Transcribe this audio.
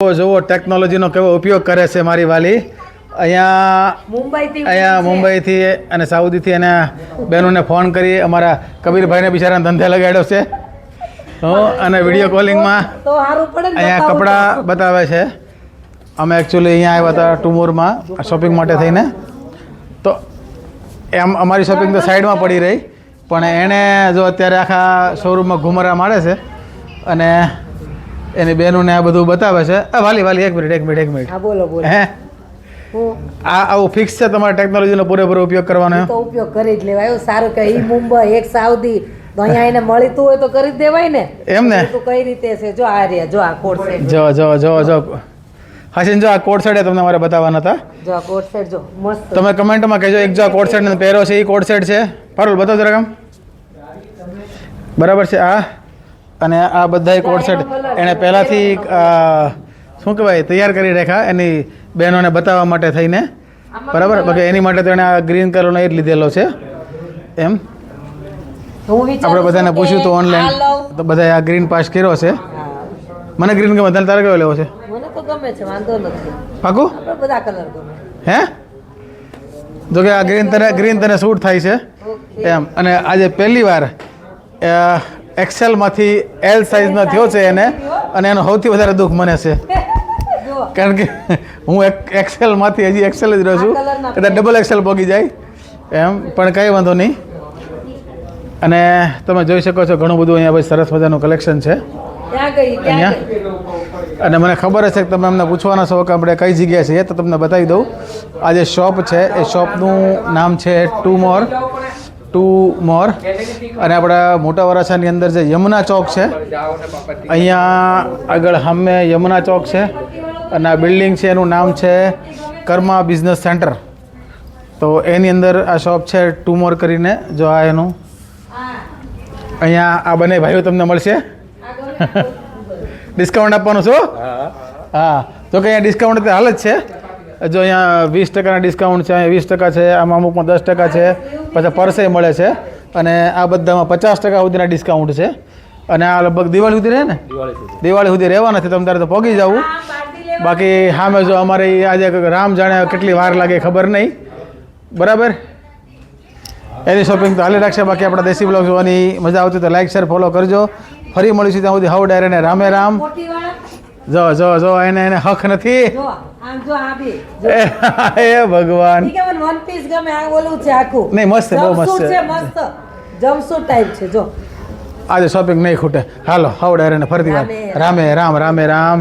જુઓ ટેકનોલોજીનો કેવો ઉપયોગ કરે છે મારી વાલી. અહીંયા મુંબઈથી અને સાઉદીથી અને બહેનોને ફોન કરી અમારા કબીરભાઈને બિચારાને ધંધે લગાડ્યો છે. અને વિડીયો કોલિંગમાં અહીંયા કપડાં બતાવે છે. અમે એકચ્યુઅલી અહીંયા આવ્યા હતા ટુમોરમાં શોપિંગ માટે થઈને. તો એમ અમારી શોપિંગ તો સાઈડમાં પડી રહી, પણ એણે જો અત્યારે આખા શોરૂમમાં ઘુમરા મારે છે અને એની બહેનોને આ બધું બતાવે છે. વાલી એક મિનિટ બોલો હે આ આવું ફિક્સ છે તમારે ટેકનોલોજીનો પૂરેપૂરો ઉપયોગ કરવાનો? તો ઉપયોગ કરી જ લેવાય. સારું કે ઈ મુંબઈ એક સાઉદી તો અહીંયા એને મળતું હોય તો કરી જ દેવાય ને. એમ ને તો કઈ રીતે છે? જો આ રે, જો આ કોટ સેટ, જો હાસીન, જો આ કોટ સેટ તમને મારે બતાવવાના હતા. જો આ કોટ સેટ જો મસ્ત. તમે કમેન્ટમાં કહેજો એક જો આ કોટ સેટ ને પહેરો છે એ કોટ સેટ છે. પારુલ બતાવો જરા કામ. બરાબર છે આ. અને આ બધા કોટ સેટ એણે પહેલાંથી શું કહેવાય તૈયાર કરી રાખ્યા એની બહેનોને બતાવવા માટે થઈને. બરાબર, બાકી એની માટે તો એણે આ ગ્રીન કલરનો એ જ લીધેલો છે. એમ આપણે બધાને પૂછ્યું તો ઓનલાઈન તો બધાએ આ ગ્રીન પાસ કર્યો છે. મને ગ્રીન ગમે, તને તારે કયો લેવો છે? મને તો ગમે છે, વાંધો નથી. પાકું? બધા કલર ગમે. હે જો કે આ ગ્રીન તને સૂટ થાય છે એમ. અને આજે પહેલી વાર એક્સેલમાંથી એલ સાઇઝનો થયો છે એને, અને એનો સૌથી વધારે દુઃખ મને છે, કારણ કે હું એક્સેલમાંથી હજી એક્સેલ જ રહું છું. કદાચ ડબલ એક્સેલ પહોંચી જાય એમ, પણ કંઈ વાંધો નહીં. અને તમે જોઈ શકો છો ઘણું બધું અહીંયા ભાઈ સરસ મજાનું કલેક્શન છે અહીંયા. અને મને ખબર હશે કે તમે અમને પૂછવાના છો કે આપણે કઈ જગ્યાએ છીએ, તો તમને બતાવી દઉં. આ જે શોપ છે એ શોપનું નામ છે ટુ મોર. અને આપણા મોટા વરાછાની અંદર જે યમુના ચોક છે, અહીંયા આગળ સામે યમુના ચોક છે. અને આ બિલ્ડિંગ છે એનું નામ છે કર્મા બિઝનેસ સેન્ટર. તો એની અંદર આ શોપ છે ટુ મોર કરીને. જો આ એનું અહીંયા આ બંને ભાઈઓ તમને મળશે. ડિસ્કાઉન્ટ આપવાનું છું. હા, જો કે અહીંયા ડિસ્કાઉન્ટ હાલ જ છે. જો અહીંયા 20% ડિસ્કાઉન્ટ છે, અહીંયા 20% છે, આમાં અમુકમાં 10% છે, પછી પરસે મળે છે. અને આ બધામાં 50% સુધીના ડિસ્કાઉન્ટ છે. અને આ લગભગ દિવાળી સુધી રહે ને? દિવાળી સુધી રહેવાના છે. તમે તારે તો પહોંચી જવું. બાકી સામે જો અમારે આજે રામ જાણે કેટલી વાર લાગે ખબર નહીં. બરાબર, એની શોપિંગ તો હાલી રાખશે. બાકી આપણા દેશી બ્લોગ જોવાની મજા આવતી તો લાઈક શેર ફોલો કરજો. ફરી મળીશું ત્યાં સુધી. હાઉ ડાયરે ને રામે રામ. જો એને હક નથી. એ ભગવાન, નહીં મસ્ત, બહુ મસ્ત છે. જમસૂટ ટાઈપ છે. જો આજે શોપિંગ નહીં ખૂટે. હાલો હાઉ ડાયરે ને ફરીથી વાર રામે રામ.